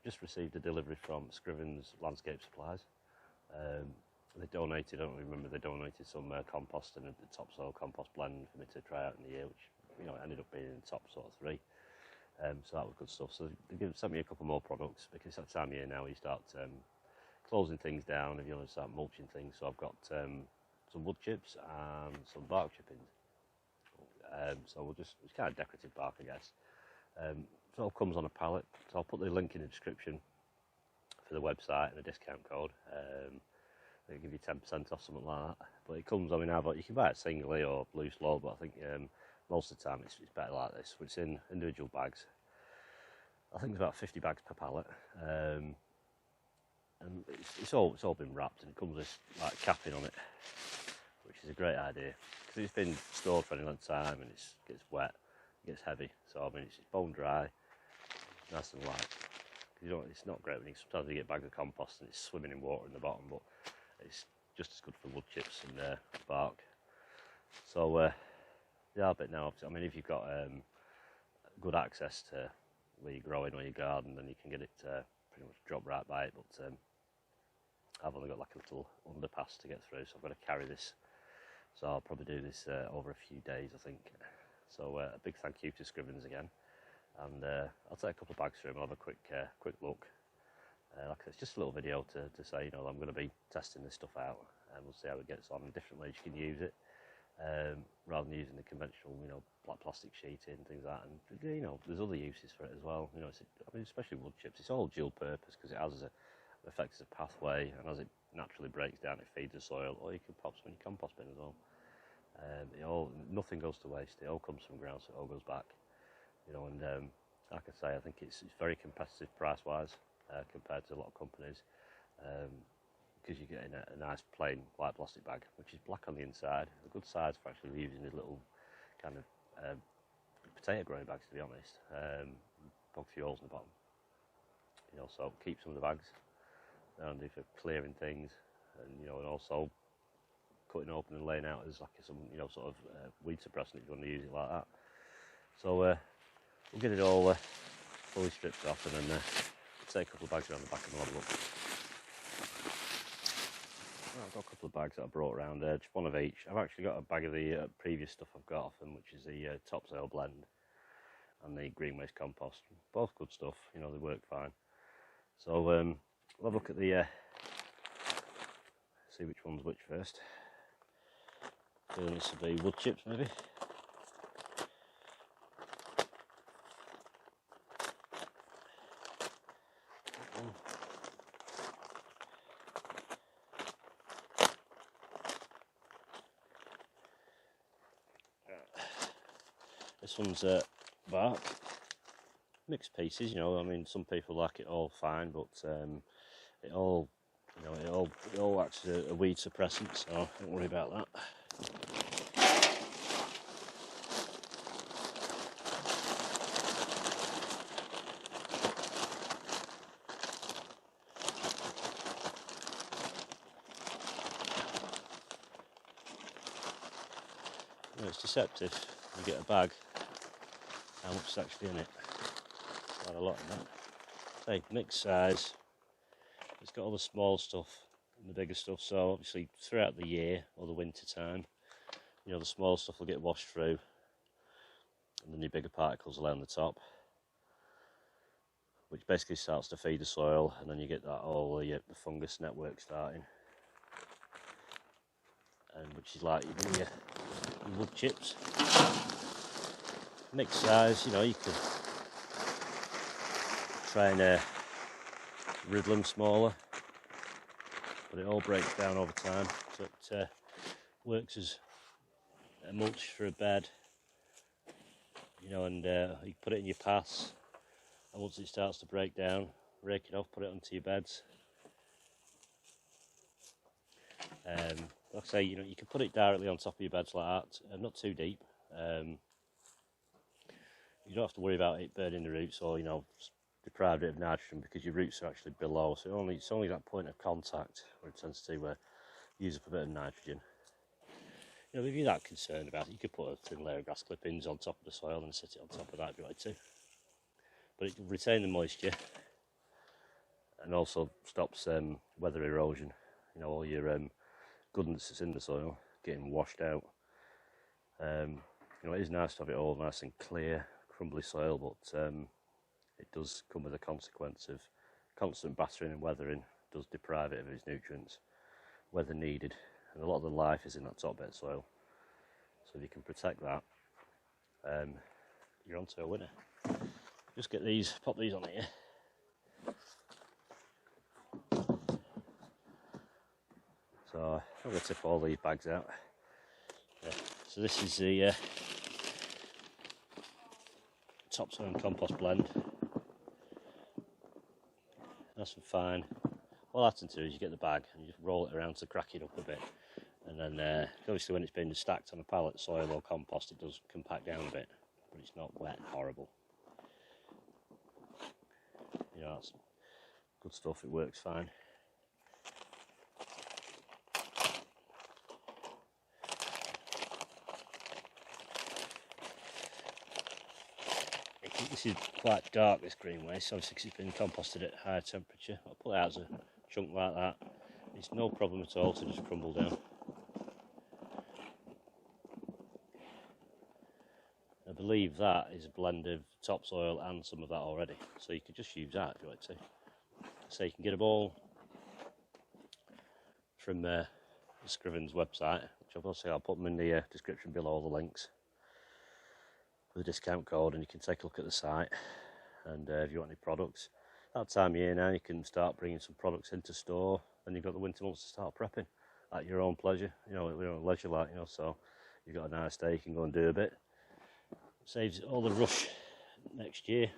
just received a delivery from Scrivens Landscape Supplies. They donated, I don't remember, they donated some compost and a topsoil compost blend for me to try out in the year, which, you know, it ended up being in the top sort of 3. So that was good stuff. So they sent me a couple more products, because it's that time of year now you start closing things down if you want to start mulching things. So I've got some wood chips and some bark chippings. So it's kind of decorative bark, I guess. So it all comes on a pallet. So I'll put the link in the description for the website and a discount code. They'll give you 10% off, something like that. But it comes, I mean, you can buy it singly or loose load, but I think most of the time it's better like this. It's in individual bags. I think it's about 50 bags per pallet. And it's all been wrapped, and it comes with like capping on it, which is a great idea, because it's been stored for any length of time and it gets wet, it gets heavy. So I mean, it's bone dry, nice and light. You know, it's not great when sometimes you get bags of compost and it's swimming in water in the bottom, but it's just as good for wood chips and bark. So yeah, but now, I mean, if you've got good access to where you're growing or your garden, then you can get it pretty much drop right by it. But I've only got like a little underpass to get through, so I've got to carry this. So I'll probably do this over a few days, I think. So a big thank you to Scrivens again, and I'll take a couple of bags through and I'll have a quick look. Like I said, it's just a little video to say, you know, I'm going to be testing this stuff out, and we'll see how it gets on and different ways you can use it, rather than using the conventional, you know, like plastic sheeting and things like that. And you know, there's other uses for it as well. You know, I mean, especially wood chips, it's all dual purpose, because it has affects the pathway, and as it naturally breaks down, it feeds the soil, or you can pop some in your compost bin as well. Nothing goes to waste. It all comes from ground, so it all goes back. You know, and like I say, I think it's very competitive price-wise compared to a lot of companies, because you're getting a nice plain white plastic bag, which is black on the inside. A good size for actually using the little kind of potato growing bags, to be honest. Plug a few holes in the bottom. You know, so keep some of the bags handy for clearing things, and you know, and also cutting open and laying out as like some, you know, sort of weed suppressant if you want to use it like that. So we'll get it all fully stripped off, and then take a couple of bags around the back and we'll have a look. Well, I've got a couple of bags that I brought around there, just one of each. I've actually got a bag of the previous stuff I've got off them, which is the topsoil blend and the green waste compost. Both good stuff, you know, they work fine. So we'll have a look at the see which one's which first. Feeling this will be wood chips, maybe. This one's bark, mixed pieces. You know, I mean, some people like it all fine, but it all, you know, it all acts as a weed suppressant, so don't worry about that. You know, it's deceptive. You get a bag, how much is actually in it? Quite a lot in that. Say, mixed size. It's got all the small stuff and the bigger stuff, so obviously throughout the year or the winter time, you know, the small stuff will get washed through, and then your bigger particles will lay on the top, which basically starts to feed the soil, and then you get that all the fungus network starting, and which is like your wood chips. Mixed size, you know, you could try and riddle them smaller, but it all breaks down over time, so it works as a mulch for a bed, you know, and you put it in your paths, and once it starts to break down, rake it off, put it onto your beds. Like I say, you know, you can put it directly on top of your beds like that, not too deep. You don't have to worry about it burning the roots or, you know, deprived it of nitrogen, because your roots are actually below, so it's only that point of contact where it tends to use up a bit of nitrogen. You know, if you're that concerned about it, you could put a thin layer of grass clippings on top of the soil and sit it on top of that if you wanted to. But it will retain the moisture, and also stops weather erosion. You know, all your goodness that's in the soil getting washed out. You know, it is nice to have it all nice and clear, crumbly soil, but it does come with a consequence of constant battering and weathering. Does deprive it of its nutrients, weather needed, and a lot of the life is in that top bit of soil. So if you can protect that, you're onto a winner. Just get these, pop these on here. So I'm going to tip all these bags out. Yeah. So this is the topsoil and compost blend. Nice and fine. What I tend to do is you get the bag and you just roll it around to crack it up a bit, and then obviously when it's been stacked on a pallet, soil or compost, it does compact down a bit, but it's not wet and horrible. You know, that's good stuff, it works fine. This is quite dark, this green waste, obviously because it's been composted at higher temperature. I'll pull it out as a chunk like that. It's no problem at all to just crumble down. I believe that is a blend of topsoil and some of that already, so you could just use that if you like to. So you can get them all from the Scrivens website, which obviously I'll put them in the description below, all the links, with a discount code, and you can take a look at the site. And if you want any products, that time of year now, you can start bringing some products into store, and you've got the winter months to start prepping at your own pleasure, you know, leisure like, you know. So you've got a nice day, you can go and do a bit. Saves all the rush next year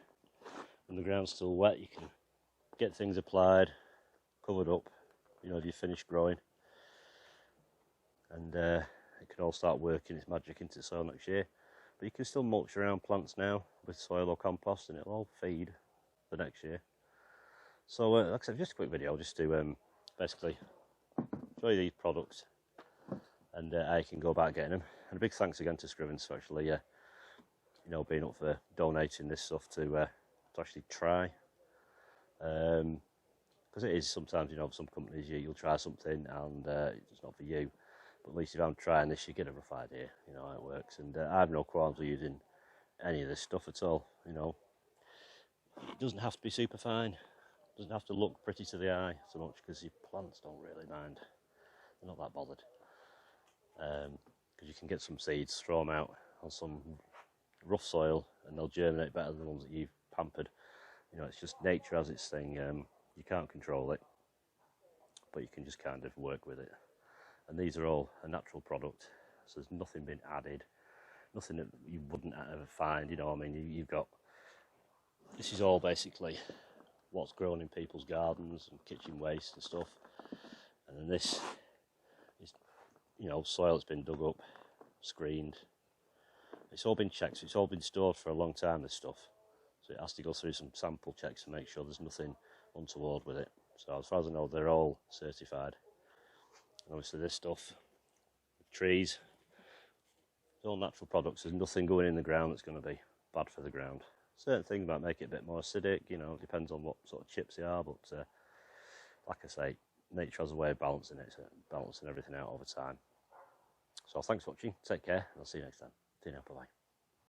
when the ground's still wet. You can get things applied, covered up, you know, if you finish growing, and it can all start working its magic into the soil next year. But you can still mulch around plants now with soil or compost, and it'll all feed the next year. So like I said, just a quick video just to basically show you these products and how you can go about getting them. And a big thanks again to Scrivens for actually you know, being up for donating this stuff to actually try, because it is sometimes, you know, some companies you'll try something and it's not for you, but at least if I'm trying this, you get a rough idea, you know, how it works. And I have no qualms with using any of this stuff at all. You know, it doesn't have to be super fine, it doesn't have to look pretty to the eye so much, because your plants don't really mind, they're not that bothered, because you can get some seeds, throw them out on some rough soil and they'll germinate better than the ones that you've pampered. You know, it's just nature has its thing. You can't control it, but you can just kind of work with it. And these are all a natural product, so there's nothing been added, nothing that you wouldn't ever find. You know, I mean, you've got, this is all basically what's grown in people's gardens and kitchen waste and stuff. And then this is, you know, soil that's been dug up, screened. It's all been checked, so it's all been stored for a long time, this stuff. So it has to go through some sample checks to make sure there's nothing untoward with it. So as far as I know, they're all certified. And obviously this stuff, trees, it's all natural products. There's nothing going in the ground that's going to be bad for the ground. Certain things might make it a bit more acidic, you know, it depends on what sort of chips they are, but like I say, nature has a way of balancing it, balancing everything out over time. So thanks for watching, take care, and I'll see you next time. See you now, bye-bye.